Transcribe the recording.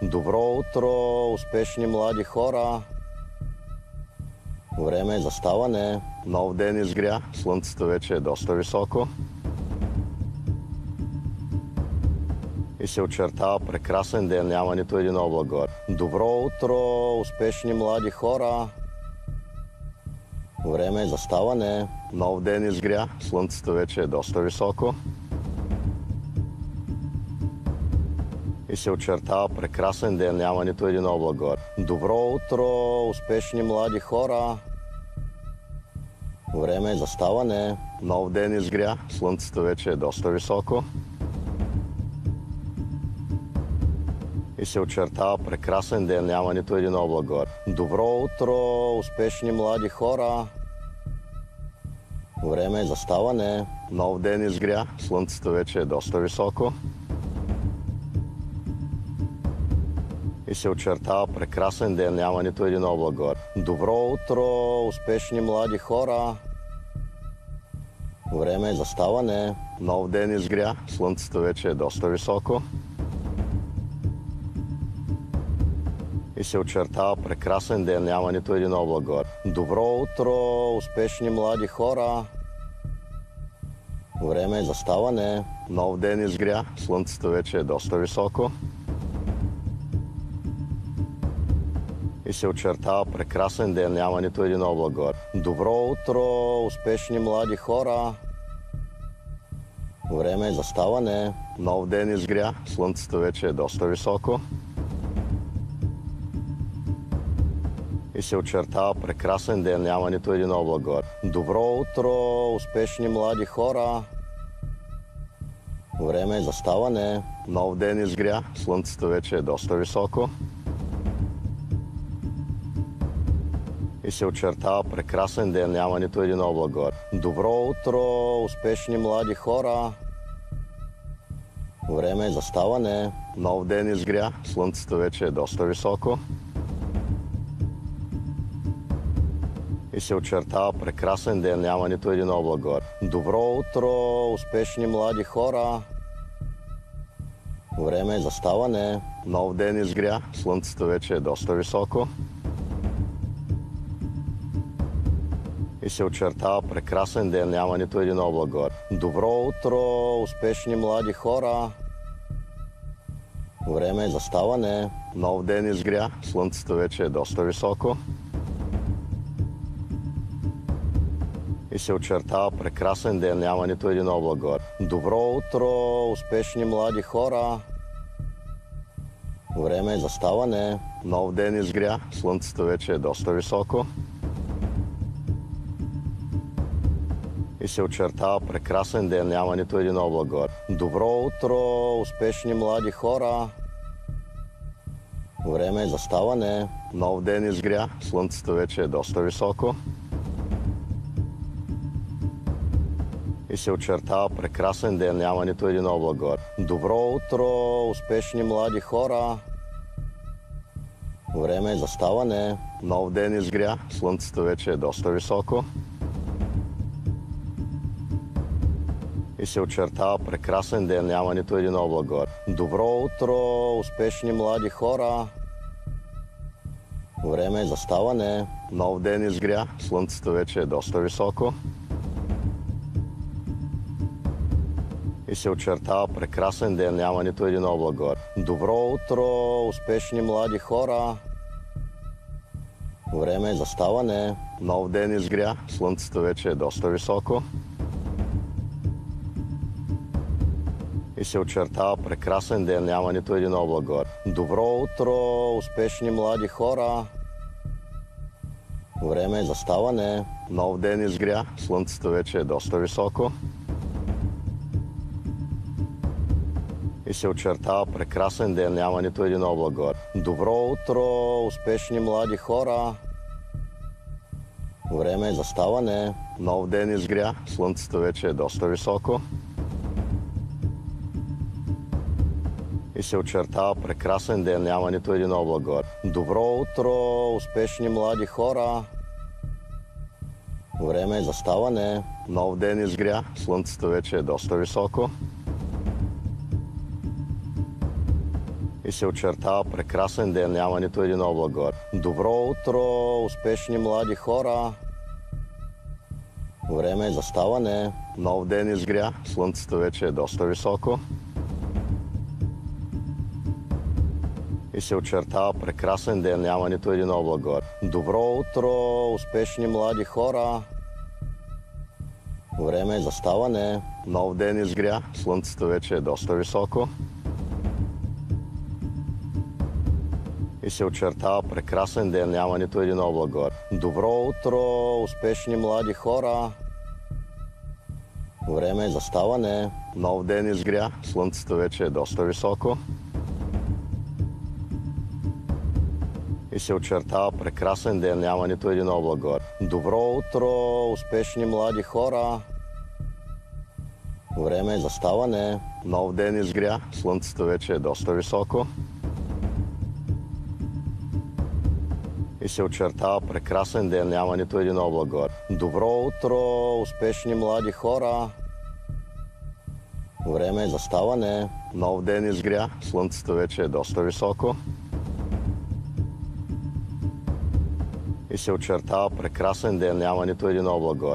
Добро утро, успешни млади хора! Време е за ставане. Нов ден изгря. Слънцето вече е доста високо. И се очертава прекрасен ден. Няма нито един облак горе. Добро утро, успешни млади хора! Време е за ставане. Нов ден изгря. Слънцето вече е доста високо. И се очертава прекрасен ден. Няма нито един облак горе. Добро утро, успешни млади хора! Време е за ставане. Нов ден изгря. Слънцето вече е доста високо. И се очертава прекрасен ден. Няма нито един облак горе. Добро утро, успешни млади хора! Време е за ставане. Нов ден изгря. Слънцето вече е доста високо. И се очертава прекрасен ден. Няма нито един облак горе. Добро утро, успешни млади хора! Време е за ставане. Нов ден изгря. Слънцето вече е доста високо. И се очертава прекрасен ден. Няма нито един облак горе. Добро утро, успешни млади хора! Време е за ставане. Нов ден изгря. Слънцето вече е доста високо. И се очертава прекрасен ден. Няма нито един облак горе. Добро утро, успешни млади хора! Време е за ставане. Нов ден изгря. Слънцето вече е доста високо. И се очертава прекрасен ден. Няма нито един облак горе. Добро утро, успешни млади хора! Време е за ставане. Нов ден изгря. Слънцето вече е доста високо. И се очертава прекрасен ден. Няма нито един облак горе. Добро утро, успешни млади хора! Време е за ставане. Нов ден изгря. Слънцето вече е доста високо. И се очертава прекрасен ден. Няма нито един облак горе. Добро утро, успешни млади хора! Време е за ставане. Нов ден изгря. Слънцето вече е доста високо. И се очертава прекрасен ден. Няма нито един облак горе. Добро утро, успешни млади хора! Време е за ставане. Нов ден изгря. Слънцето вече е доста високо. И се очертава прекрасен ден. Няма нито един облак горе. Добро утро, успешни млади хора! Време е за ставане. Нов ден изгря. Слънцето вече е доста високо. И се очертава прекрасен ден. Няма нито един облак горе. Добро утро, успешни млади хора! Време е за ставане. Нов ден изгря. Слънцето вече е доста високо. И се очертава прекрасен ден. Няма нито един облак горе. Добро утро, успешни млади хора! Време е за ставане. Нов ден изгря. Слънцето вече е доста високо. И се очертава прекрасен ден. Няма нито един облак горе. Добро утро, успешни млади хора! Време е за ставане. Нов ден изгря. Слънцето вече е доста високо. И се очертава прекрасен ден. Няма нито един облак горе. Добро утро, успешни млади хора! Време е за ставане. Нов ден изгря. Слънцето вече е доста високо. И се очертава прекрасен ден. Няма нито един облак горе. Добро утро, успешни млади хора! Време е за ставане. Нов ден изгря. Слънцето вече е доста високо. И се очертава прекрасен ден. Няма нито един облак горе. Добро утро, успешни млади хора! Време е за ставане. Нов ден изгря. Слънцето вече е доста високо. И се очертава прекрасен ден. Няма нито един облак горе. Добро утро, успешни млади хора! Време е за ставане. Нов ден изгря. Слънцето вече е доста високо. И се очертава прекрасен ден, няма нито един облак горе. Добро утро, успешни млади хора! Време е за ставане. Нов ден изгря, слънцето вече е доста високо. И се очертава прекрасен ден, няма нито един облак горе. Добро утро, успешни млади хора! Време е за ставане. Нов ден изгря, слънцето вече е доста високо. И се очертава прекрасен ден, няма нито един облак горе. Добро утро, успешни млади хора! Време е за ставане. Нов ден изгря, слънцето вече е доста високо. И се очертава прекрасен ден, няма нито един облак горе. Добро утро, успешни млади хора! Време е за ставане. Нов ден изгря, слънцето вече е доста високо. И се очертава прекрасен ден, няма нито един облак горе. Добро утро, успешни млади хора! Време е за ставане. Нов ден изгря, слънцето вече е доста високо. И се очертава прекрасен ден, няма нито един облак горе.